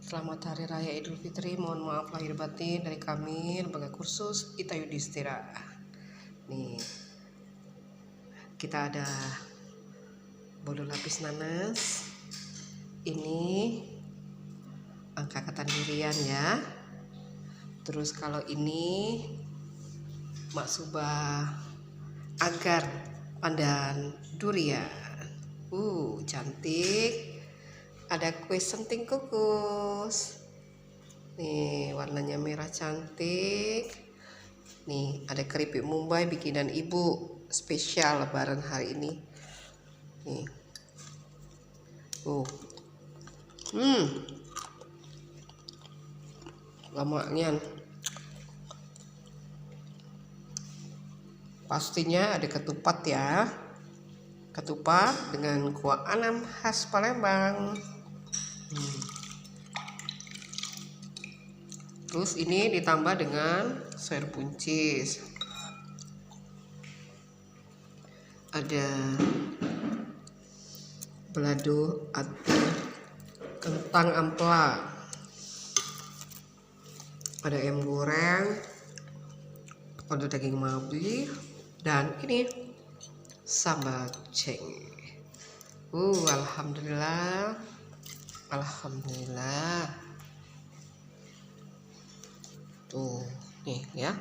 Selamat Hari Raya Idul Fitri. Mohon maaf lahir batin dari kami lembaga kursus Ita Yudhistira. Nih, kita ada bolu lapis nanas. Ini angka-angkatan hirian ya. Terus kalau ini maksubah agar pandan durian. Cantik. Ada kue senting kukus. Nih, warnanya merah cantik. Nih, ada keripik Mumbai bikinan ibu spesial lebaran hari ini. Nih. Lamanya. Pastinya ada ketupat ya. Ketupat dengan kuah anam khas Palembang. Terus ini ditambah dengan sayur buncis. Ada balado atau kentang ampela. Ada ayam goreng. Ada daging babi dan ini sambal ceng. Alhamdulillah. Tuh, nih ya.